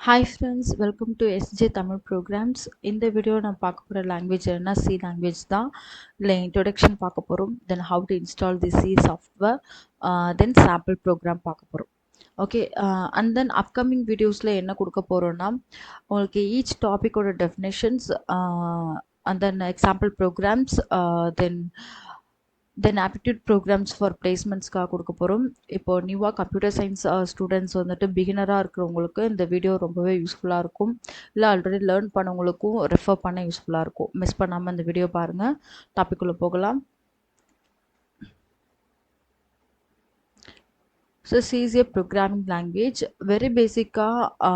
Hi friends, welcome to SJThamizhPrograms. இந்த video நான் பார்க்க போகிற லாங்குவேஜ் என்ன சி லாங்குவேஜ் தான். இல்லை இன்ட்ரொடக்ஷன் பார்க்க போகிறோம், then how to install the C software, then sample program பார்க்க போகிறோம். ஓகே, அண்ட் தென் அப்கமிங் வீடியோஸில் என்ன கொடுக்க போகிறோன்னா உங்களுக்கு ஈச் டாப்பிக்கோட definitions, and then example programs, then aptitude programs for பிளேஸ்மெண்ட்ஸ்க்காக கொடுக்க போகிறோம். இப்போ நியூவாக கம்ப்யூட்டர் சயின்ஸ் ஸ்டூடெண்ட்ஸ் வந்துட்டு பிகினராக இருக்கிறவங்களுக்கு இந்த வீடியோ ரொம்பவே யூஸ்ஃபுல்லாக இருக்கும். இல்லை ஆல்ரெடி லேர்ன் பண்ணவங்களுக்கும் ரெஃபர் பண்ண யூஸ்ஃபுல்லாக இருக்கும். மிஸ் பண்ணாமல் இந்த வீடியோ பாருங்கள். டாபிக்குள்ளே போகலாம். So C is a programming language. Very பேசிக்காக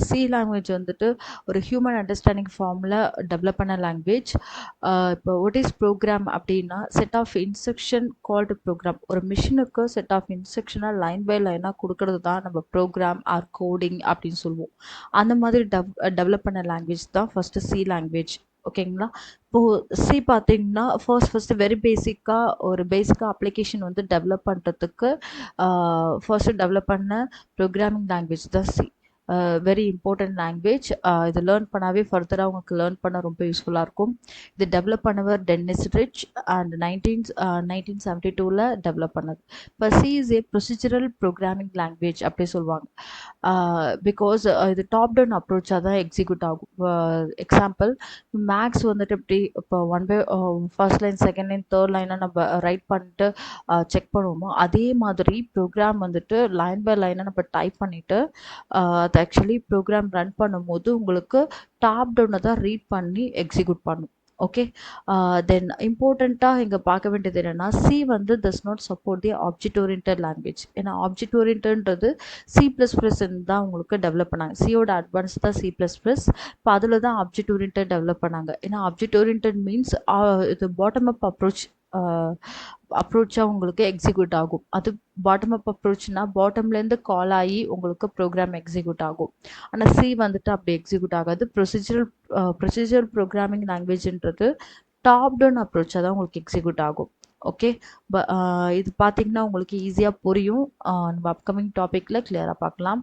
சி லாங்குவேஜ் வந்துட்டு ஒரு ஹியூமன் அண்டர்ஸ்டாண்டிங் ஃபார்மில் டெவலப் பண்ண லாங்குவேஜ். இப்போ வாட் இஸ் ப்ரோக்ராம் அப்படின்னா set of instruction called program. ஒரு மிஷினுக்கு செட் ஆஃப் இன்ஸ்ட்ரக்ஷனாக லைன் பை லைனாக கொடுக்கறது தான் நம்ம ப்ரோக்ராம் ஆர் கோடிங் அப்படின்னு சொல்லுவோம். அந்த மாதிரி டெவலப் பண்ண லாங்குவேஜ் தான் ஃபஸ்ட்டு சி லாங்குவேஜ். ஓகேங்களா? இப்போது சி பார்த்தீங்கன்னா ஃபர்ஸ்ட் வெரி பேசிக்காக ஒரு பேசிக்காக அப்ளிகேஷன் வந்து டெவலப் பண்ணுறதுக்கு ஃபர்ஸ்ட் டெவலப் பண்ண ப்ரோக்ராமிங் லாங்குவேஜ் தான் சி. Very important language. இது லேர்ன் பண்ணாவே ஃபர்தராக உங்களுக்கு லேர்ன் பண்ண ரொம்ப யூஸ்ஃபுல்லாக இருக்கும். இது டெவலப் பண்ணவர் டென்னிஸ் ரிச் அண்ட் 1972 டெவலப் பண்ணது. இப்போ C is A procedural programming language அப்படி சொல்லுவாங்க. பிகாஸ் இது டாப் டவுன் அப்ரோச்சாக தான் எக்ஸிக்யூட் ஆகும். எக்ஸாம்பிள் மேக்ஸ் வந்துட்டு எப்படி இப்போ one by first line second line third லைனை நம்ம ரைட் பண்ணிட்டு செக் பண்ணுவோமோ அதே மாதிரி ப்ரோக்ராம் வந்துட்டு லைன் பை லைனை நம்ம டைப் பண்ணிவிட்டு அது ஆக்சுவலி ப்ரோக்ராம் ரன் பண்ணும்போது உங்களுக்கு டாப் டவுனை தான் ரீட் பண்ணி எக்ஸிக்யூட் பண்ணும். ஓகே, தென் இம்பார்ட்டண்ட்டாக இங்கே பார்க்க வேண்டியது என்னென்னா சி வந்து does not support the object oriented language. ஏன்னா ஆப்ஜெக்ட் ஓரியன்டன்றது C++ தான் உங்களுக்கு டெவலப் பண்ணாங்க. சியோட அட்வான்ஸ் தான் C++. இப்போ அதில் தான் ஆப்ஜெக்ட் ஓரியன்டட் டெவலப் பண்ணாங்க. ஏன்னா ஆப்ஜெக்ட் ஓரியன்டட் மீன்ஸ் இது பாட்டம் அப் அப்ரோச்சாக உங்களுக்கு எக்ஸிக்யூட் ஆகும். அது பாட்டம் அப் அப்ரோச்னா பாட்டம்லேருந்து கால் ஆகி உங்களுக்கு ப்ரோக்ராம் எக்ஸிக்யூட் ஆகும். ஆனால் சி வந்துட்டு அப்படி எக்ஸிக்யூட் ஆகாது. ப்ரொசீஜர் ப்ரோக்ராமிங் லாங்குவேஜ்ன்றது டாப் டவுன் அப்ரோச்சாக தான் உங்களுக்கு எக்ஸிக்யூட் ஆகும். ஓகே, இது பார்த்தீங்கன்னா உங்களுக்கு ஈஸியாக புரியும். நம்ம அப்கமிங் டாப்பிக்கில் கிளியராக பார்க்கலாம்.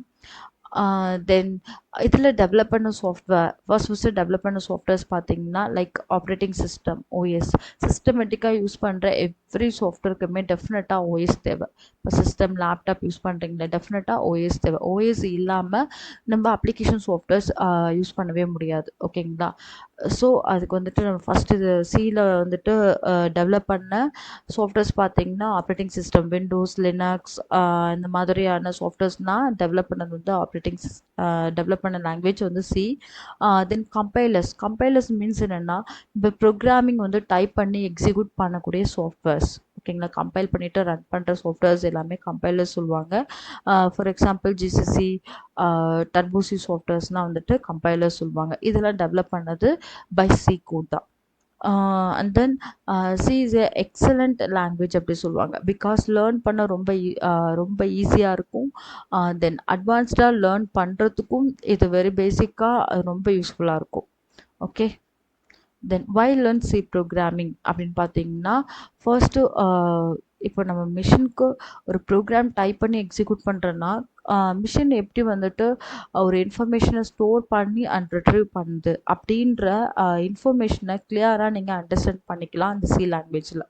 தென் இதில் டெவலப் பண்ண சாஃப்ட்வேர் ஃபர்ஸ்ட் டெவலப் பண்ண சாஃப்ட்வேர்ஸ் பார்த்தீங்கன்னா லைக் ஆப்ரேட்டிங் சிஸ்டம் ஓஎஸ். சிஸ்டமேட்டிக்காக யூஸ் பண்ணுற எவ்ரி சாஃப்ட்வேருக்குமே டெஃபினட்டாக ஓஎஸ் தேவை. இப்போ சிஸ்டம் லேப்டாப் யூஸ் பண்ணுறீங்களா டெஃபினட்டாக ஓஎஸ் தேவை. ஓஎஸ் இல்லாமல் நம்ம அப்ளிகேஷன் சாஃப்ட்வேர்ஸ் யூஸ் பண்ணவே முடியாது. ஓகேங்களா? ஸோ அதுக்கு வந்துட்டு நம்ம ஃபஸ்ட்டு இது சியில் வந்துட்டு டெவலப் பண்ண சாஃப்ட்வேர்ஸ் பார்த்தீங்கன்னா ஆப்ரேட்டிங் சிஸ்டம் விண்டோஸ் லினக்ஸ் இந்த மாதிரியான சாஃப்ட்வேர்ஸ்னால் டெவலப் பண்ணது வந்து டெவலப் பண்ண லாங்குவேஜ் வந்து சி. தென் கம்பைலர்ஸ் மீன்ஸ் என்னென்னா இப்போ ப்ரோக்ராமிங் வந்து டைப் பண்ணி எக்ஸிக்யூட் பண்ணக்கூடிய சாஃப்ட்வேர்ஸ். ஓகேங்களா? கம்பைல் பண்ணிவிட்டு ரன் பண்ணுற சாஃப்ட்வேர்ஸ் எல்லாமே கம்பைலர்ஸ் சொல்லுவாங்க. ஃபார் எக்ஸாம்பிள் ஜிசிசி டர்போசி சாஃப்ட்வேர்ஸ்னால் வந்துட்டு கம்பைலர்ஸ் சொல்லுவாங்க. இதெல்லாம் டெவலப் பண்ணது பை சி கோட் தான். And then C is A excellent language அப்படி சொல்லுவாங்க. பிகாஸ் லேர்ன் பண்ண ரொம்ப ஈஸியாக இருக்கும். தென் அட்வான்ஸ்டாக லேர்ன் பண்ணுறதுக்கும் இது வெரி பேசிக்காக ரொம்ப யூஸ்ஃபுல்லாக இருக்கும். ஓகே, தென் வை லேர்ன் சி ப்ரோக்ராமிங் அப்படின்னு பார்த்தீங்கன்னா ஃபர்ஸ்ட்டு இப்போ நம்ம மிஷினுக்கு ஒரு ப்ரோக்ராம் டைப் பண்ணி எக்ஸிக்யூட் பண்ணுறோன்னா மிஷின் எப்படி வந்துட்டு ஒரு இன்ஃபர்மேஷனை ஸ்டோர் பண்ணி அண்ட் ரிட்ரீவ் பண்ணுது அப்படின்ற இன்ஃபர்மேஷனை கிளியராக நீங்கள் அண்டர்ஸ்டாண்ட் பண்ணிக்கலாம் அந்த சி லாங்குவேஜில்.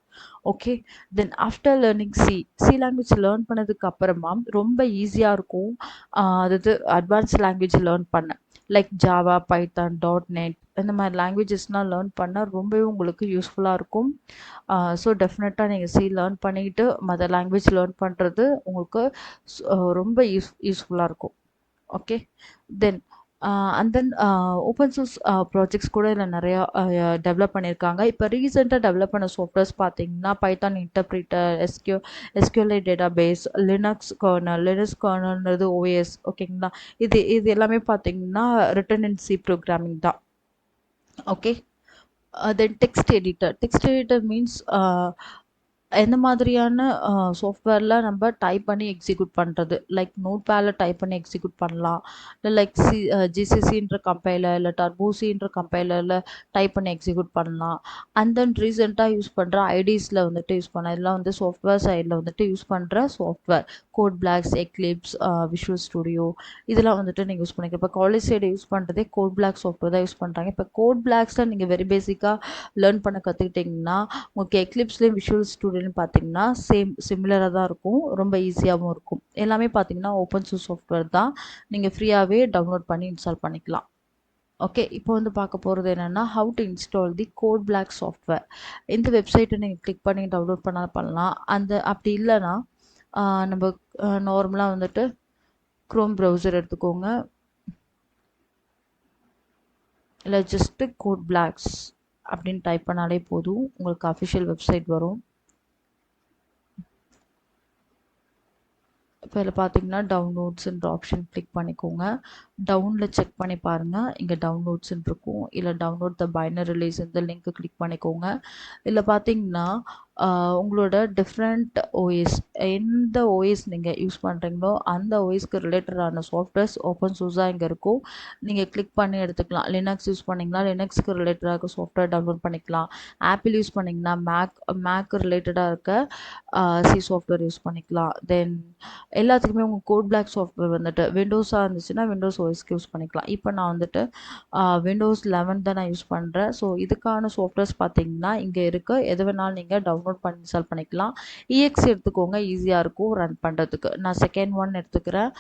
Okay, then after learning C language learn பண்ணதுக்கு அப்புறமா ரொம்ப ஈஸியாக இருக்கும் அதாவது அட்வான்ஸ் லாங்குவேஜ் லேர்ன் பண்ண லைக் ஜாவா பைத்தான் .NET இந்த மாதிரி லாங்குவேஜஸ்னால் லேர்ன் பண்ணால் ரொம்பவே உங்களுக்கு யூஸ்ஃபுல்லாக இருக்கும். ஸோ டெஃபினட்டாக நீங்கள் சி லேர்ன் பண்ணிவிட்டு மற்ற லாங்குவேஜ் லேர்ன் பண்ணுறது உங்களுக்கு ரொம்ப யூஸ்ஃபுல்லாக இருக்கும். Okay, then and then open source projects கூட இதில் நிறையா டெவலப் பண்ணியிருக்காங்க. இப்போ ரீசெண்டாக டெவலப் பண்ண சாஃப்ட்வேர்ஸ் பார்த்தீங்கன்னா Python interpreter, SQLite database, Linux கர்னல்ன்றது ஓஎஸ். ஓகேங்களா? இது எல்லாமே பார்த்தீங்கன்னா ரிட்டன் இன் சி ப்ரோக்ராமிங் தான். Okay, then text editor means எந்த மாதிரியான சாஃப்ட்வேரில் நம்ம டைப் பண்ணி எக்ஸிக்யூட் பண்ணுறது, லைக் நோட் பேடில் டைப் பண்ணி எக்ஸிக்யூட் பண்ணலாம், இல்லை லைக் ஜிசிசின்ற கம்பைலர் இல்லை டர்போசின்ற கம்பைலரில் டைப் பண்ணி எக்ஸிக்யூட் பண்ணலாம். அண்ட் தென் ரீசெண்டாக யூஸ் பண்ணுற ஐடிஸில் வந்துட்டு யூஸ் பண்ணலாம். இதெல்லாம் வந்து சாஃப்ட்வேர் சைடில் வந்துட்டு யூஸ் பண்ணுற software. Code Blocks, Eclipse, Visual Studio இதெல்லாம் வந்துட்டு நீங்கள் யூஸ் பண்ணிக்கலாம். இப்போ காலேஜ் சைடு யூஸ் பண்ணுறதே கோட் பிளாக் சாஃப்ட்வேர் தான் யூஸ் பண்ணுறாங்க. இப்போ கோட் பிளாக்ஸில் நீங்கள் வெரி பேசிக்காக லேர்ன் பண்ண கற்றுக்கிட்டிங்கன்னா உங்களுக்கு எக்லிப்ஸ்லேயும் விஷுவல் ஸ்டுடியோலையும் பார்த்தீங்கன்னா சிமிலராக தான் இருக்கும், ரொம்ப ஈஸியாகவும் இருக்கும். எல்லாமே பார்த்தீங்கன்னா ஓப்பன் சோர்ஸ் சாஃப்ட்வேர் தான், நீங்கள் ஃப்ரீயாகவே டவுன்லோட் பண்ணி இன்ஸ்டால் பண்ணிக்கலாம். ஓகே, இப்போ வந்து பார்க்க போகிறது என்னென்னா how to install the Code Block software. இந்த வெப்சைட்டை நீங்கள் கிளிக் பண்ணி டவுன்லோட் பண்ணலாம். அப்படி இல்லைன்னா நம்ம நார்மலாக வந்துட்டு க்ரோம் ப்ரௌசர் எடுத்துக்கோங்க, இல்லை ஜஸ்ட்டு கோட் பிளாக்ஸ் அப்படின்னு டைப் பண்ணாலே போதும், உங்களுக்கு அஃபிஷியல் வெப்சைட் வரும். இப்போ இதில் பார்த்தீங்கன்னா டவுன்லோட்ஸுன்ற ஆப்ஷன் கிளிக் பண்ணிக்கோங்க. டவுனில் செக் பண்ணி பாருங்கள், இங்கே டவுன்லோட்ஸ்ன்னு இருக்கும். இல்லை டவுன்லோட் த பைனர் ரிலீஸ் இந்த லிங்க்கு கிளிக் பண்ணிக்கோங்க. இதில் பார்த்தீங்கன்னா உங்களோட டிஃப்ரெண்ட் ஓஎஸ், எந்த ஓஎஸ் நீங்கள் யூஸ் பண்ணுறீங்களோ அந்த ஓஎஸ்க்கு ரிலேட்டடான சாஃப்ட்வேர்ஸ் ஓப்பன் சோர்ஸாக இங்கே இருக்கும், நீங்கள் கிளிக் பண்ணி எடுத்துக்கலாம். லினக்ஸ் யூஸ் பண்ணிங்கன்னா லினக்ஸ்க்கு ரிலேட்டடாக சாஃப்ட்வேர் டவுன்லோட் பண்ணிக்கலாம். ஆப்பிள் யூஸ் பண்ணிங்கன்னா மேக் ரிலேட்டடாக இருக்க சி சாஃப்ட்வேர் யூஸ் பண்ணிக்கலாம். தென் எல்லாத்துக்குமே உங்கள் கோட் பிளாக் சாஃப்ட்வேர் வந்துட்டு விண்டோஸாக இருந்துச்சுன்னா விண்டோஸ் ஓஎஸ்க்கு யூஸ் பண்ணிக்கலாம். இப்போ நான் வந்துட்டு விண்டோஸ் 11 தான் நான் யூஸ் பண்ணுறேன். ஸோ இதுக்கான சாஃப்ட்வேர்ஸ் பார்த்தீங்கன்னா இங்கே இருக்குது, எது வேணாலும் நீங்கள் டவுன்லோட் பண்ணி இன்ஸ்டால் பண்ணிக்கலாம். இஎக்ஸ் எடுத்துக்கோங்க, ஈஸியாக இருக்கும் ரன் பண்ணுறதுக்கு. நான் செகண்ட் ஒன் எடுத்துக்கிறேன்,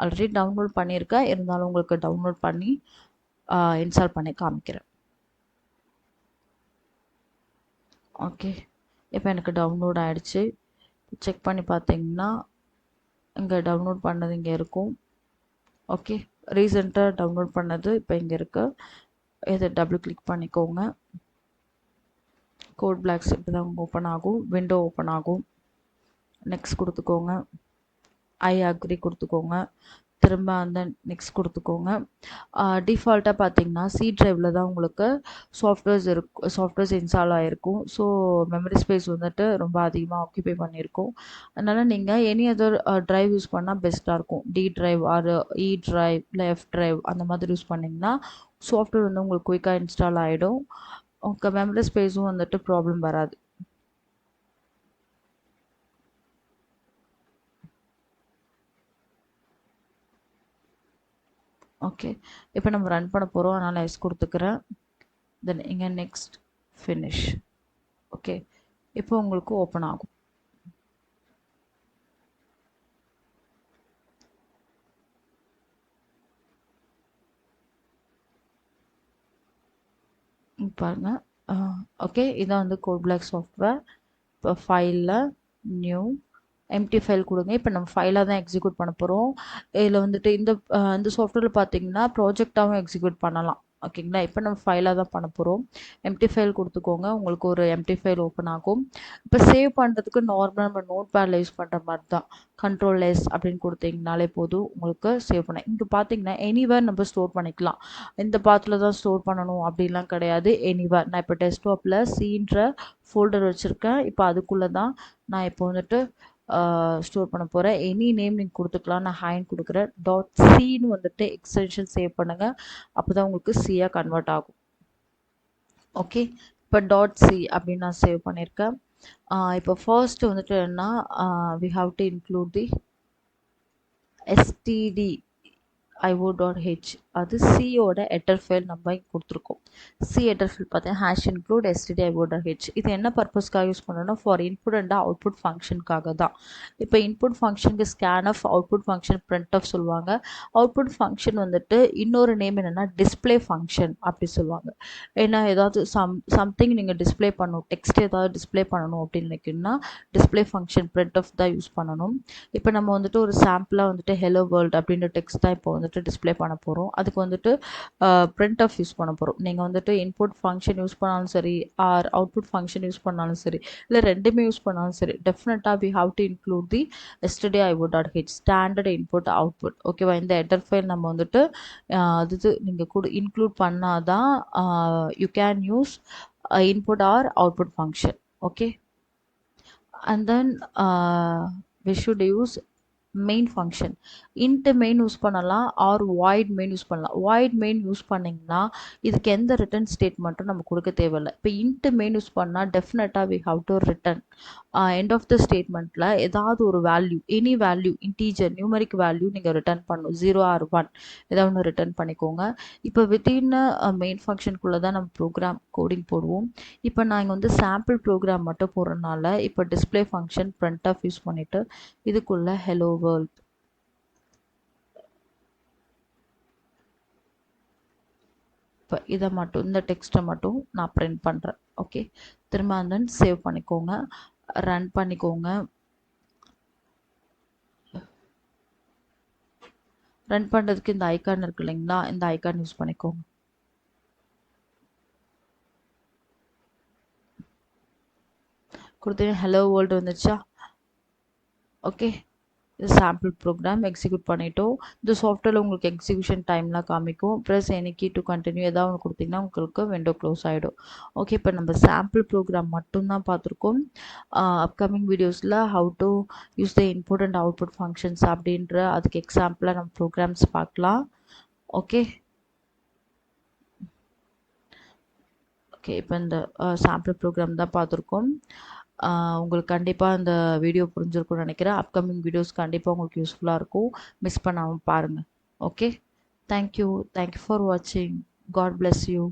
ஆல்ரெடி டவுன்லோட் பண்ணியிருக்கேன், இருந்தாலும் உங்களுக்கு டவுன்லோட் பண்ணி இன்ஸ்டால் பண்ணி காமிக்கிறேன். ஓகே, இப்போ எனக்கு டவுன்லோட் ஆகிடுச்சு. செக் பண்ணி பார்த்தீங்கன்னா இங்கே டவுன்லோட் பண்ணது இங்கே இருக்கும். ஓகே, ரீசெண்டாக டவுன்லோட் பண்ணது இப்போ இங்கே இருக்குது. இதை டபுள் கிளிக் பண்ணிக்கோங்க. கோட் பிளாக்ஸ் இப்படி தான் ஓப்பன் ஆகும், விண்டோ ஓப்பன் ஆகும். நெக்ஸ்ட் கொடுத்துக்கோங்க, ஐ அக்ரி கொடுத்துக்கோங்க, திரும்ப அந்த நெக்ஸ்ட் கொடுத்துக்கோங்க. டிஃபால்ட்டாக பார்த்தீங்கன்னா சி ட்ரைவில் தான் உங்களுக்கு சாஃப்ட்வேர்ஸ் இன்ஸ்டால் ஆகிருக்கும். ஸோ மெமரி ஸ்பேஸ் வந்துட்டு ரொம்ப அதிகமாக ஆக்குபை பண்ணியிருக்கும். அதனால் நீங்கள் எனி அதர் ட்ரைவ் யூஸ் பண்ணால் பெஸ்ட்டாக இருக்கும். D drive R E drive இல்லை எஃப் ட்ரைவ் அந்த மாதிரி யூஸ் பண்ணிங்கன்னா சாஃப்ட்வேர் வந்து உங்களுக்கு குயிக்காக இன்ஸ்டால் ஆகிடும். உங்கள் மெமரி ஸ்பேஸும் வந்துட்டு ப்ராப்ளம் வராது. ஓகே, இப்போ நம்ம ரன் பண்ண போகிறோம், அதனால் எஸ் கொடுத்துக்கிறேன். தென் இங்கே நெக்ஸ்ட் ஃபினிஷ். ஓகே, இப்போ உங்களுக்கு ஓப்பன் ஆகும். பாருங்கள். ஓகே, இதான் வந்து கோட் பிளாக் சாஃப்ட்வேர். இப்போ ஃபைலில் நியூ எம்டி ஃபைல் கொடுங்க. இப்போ நம்ம ஃபைலாக தான் எக்ஸிக்யூட் பண்ண போகிறோம். இதில் வந்துட்டு இந்த சாஃப்ட்வேரில் பார்த்தீங்கன்னா ப்ராஜெக்டாகவும் எக்ஸிக்யூட் பண்ணலாம். ஓகேங்களா, இப்போ நம்ம ஃபைலாக தான் பண்ண போகிறோம். எம்டி ஃபைல் கொடுத்துக்கோங்க, உங்களுக்கு ஒரு எம்டி ஃபைல் ஓப்பன் ஆகும். இப்போ சேவ் பண்ணுறதுக்கு நார்மலாக நம்ம நோட் பேடில் யூஸ் பண்ணுற மாதிரி தான் கண்ட்ரோல் எஸ் அப்படின்னு கொடுத்தீங்கனாலே போதும், உங்களுக்கு சேவ் பண்ண. இங்கே பார்த்தீங்கன்னா எனிவேர் நம்ம ஸ்டோர் பண்ணிக்கலாம். இந்த பாத்தில் தான் ஸ்டோர் பண்ணணும் அப்படிலாம் கிடையாது, எனிவேர். நான் இப்போ டெஸ்க்டாப்பில் சீன்ற ஃபோல்டர் வச்சுருக்கேன். இப்போ அதுக்குள்ளே தான் நான் இப்போ வந்துட்டு ஸ்டோர் பண்ண போகிறேன். எனி நேம் நீங்கள் கொடுத்துக்கலாம், நான் ஹைன் கொடுக்குறேன். .cன்னு வந்துட்டு எக்ஸ்டென்ஷன் சேவ் பண்ணுங்கள், அப்போ தான் உங்களுக்கு சியாக கன்வெர்ட் ஆகும். ஓகே, இப்போ .c அப்படின்னு நான் சேவ் பண்ணியிருக்கேன். இப்போ ஃபர்ஸ்ட் வந்துட்டு என்ன, we have to include the std io.h, அது சியோட ஹெட்டர் ஃபைல் நம்ம கொடுத்துருக்கோம். சி ஹெட்டர் ஃபைல் பார்த்தீங்கன்னா ஹேஷ் இன்க்ளூட் std io.h. இது என்ன பர்பஸ்க்காக யூஸ் பண்ணணும்னா ஃபார் இன்புட் அண்ட் அவுட்புட் ஃபங்க்ஷனுக்காக தான். இப்போ இன்புட் ஃபங்க்ஷனுக்கு scanf, output function printf சொல்லுவாங்க. அவுட்புட் ஃபங்க்ஷன் வந்துட்டு இன்னொரு நேம் என்னென்னா டிஸ்பிளே ஃபங்க்ஷன் அப்படி சொல்லுவாங்க. ஏன்னா ஏதாவது சம்திங் நீங்கள் டிஸ்பிளே பண்ணணும், டெக்ஸ்ட் ஏதாவது டிஸ்பிளே பண்ணணும் அப்படின்னு நினைக்கணும்னா டிஸ்பிளே ஃபங்க்ஷன் பிரிண்ட் ஆஃப் தான் யூஸ் பண்ணணும். இப்போ நம்ம வந்துட்டு ஒரு சாம்பிளாக வந்துட்டு ஹெலோ வேர்ல்டு அப்படின்ற டெக்ஸ்ட் தான் இப்போ வந்துட்டு டிஸ்பிளே பண்ண போகிறோம். அதுக்கு வந்துட்டு பிரிண்ட் ஆஃப் யூஸ் பண்ண போகிறோம். நீங்கள் வந்துட்டு இன்புட் ஃபங்க்ஷன் யூஸ் பண்ணாலும் சரி ஆர் அவுட்புட் ஃபங்க்ஷன் யூஸ் பண்ணாலும் சரி, இல்லை ரெண்டுமே யூஸ் பண்ணாலும் சரி, டெஃபினட்டாக we have to include the std io.h standard input output. ஓகேவா, இந்த ஹெட்டர் ஃபைல் நம்ம வந்துட்டு அது நீங்கள் இன்க்ளூட் பண்ணாதான் you can use input or output function. Okay, and then we should use main function. Int main use பண்ணலாம் or void main use பண்ணலாம். Void main use பண்ணிங்கன்னா இதுக்கு எந்த ரிட்டர்ன் ஸ்டேட்மெண்ட்டும் நம்ம கொடுக்க தேவையில்லை. இப்போ இன்ட் மெயின் யூஸ் பண்ணால் டெஃபினட்டாக we have to return end of the ஸ்டேட்மெண்ட்டில் ஏதாவது ஒரு value, any value, integer numeric value நீங்கள் ரிட்டர்ன் பண்ணணும். 0 ஆர் 1 ஏதாவது ஒன்று ரிட்டர்ன் பண்ணிக்கோங்க. இப்போ வித்தின் மெயின் ஃபங்க்ஷனுக்குள்ளே தான் நம்ம ப்ரோக்ராம் கோடிங் போடுவோம். இப்போ நான் இங்கே வந்து சாம்பிள் ப்ரோக்ராம் மட்டும் போடுறதுனால இப்போ டிஸ்பிளே ஃபங்க்ஷன் printf யூஸ் பண்ணிவிட்டு இதுக்குள்ள ஹெலோ வேர்ல்ட் இப்போ இதை மட்டும், இந்த டெக்ஸ்ட்டை மட்டும் நான் பிரிண்ட் பண்ணுறேன். ஓகே, திரும்ப தென் சேவ் பண்ணிக்கோங்க, ரன் பண்ணிக்கோங்க. ரன் பண்ணுறதுக்கு இந்த ஐக்கான் இருக்கு இல்லைங்களா, இந்த ஐக்கான் யூஸ் பண்ணிக்கோங்க. கொடுத்தீங்க ஹலோ வேர்ல்டு வந்துச்சா? ஓகே, இது சாம்பிள் ப்ரோக்ராம் எக்ஸிக்யூட் பண்ணிட்டோம். இந்த சாஃப்ட்வேரில் உங்களுக்கு எக்ஸிக்யூஷன் டைம்லாம் காமிக்கும். Press any key to continue ஏதாவது ஒன்று கொடுத்தீங்கன்னா உங்களுக்கு விண்டோ க்ளோஸ் ஆகிடும். ஓகே, இப்போ நம்ம சாம்பிள் ப்ரோக்ராம் மட்டும்தான் பார்த்துருக்கோம். அப்கமிங் வீடியோஸில் how to use the input and output functions அப்படின்ற அதுக்கு எக்ஸாம்பிளாக நம்ம ப்ரோக்ராம்ஸ் பார்க்கலாம். ஓகே ஓகே, இப்போ இந்த சாம்பிள் ப்ரோக்ராம் தான் பார்த்துருக்கோம். உங்களுக்கு கண்டிப்பாக இந்த வீடியோ புரிஞ்சிருக்கும்னு நினைக்கிறேன். அப்கமிங் வீடியோஸ் கண்டிப்பாக உங்களுக்கு யூஸ்ஃபுல்லாக இருக்கும். மிஸ் பண்ணாமல் பாருங்கள். ஓகே, தேங்க்யூ ஃபார் வாட்சிங். God bless you.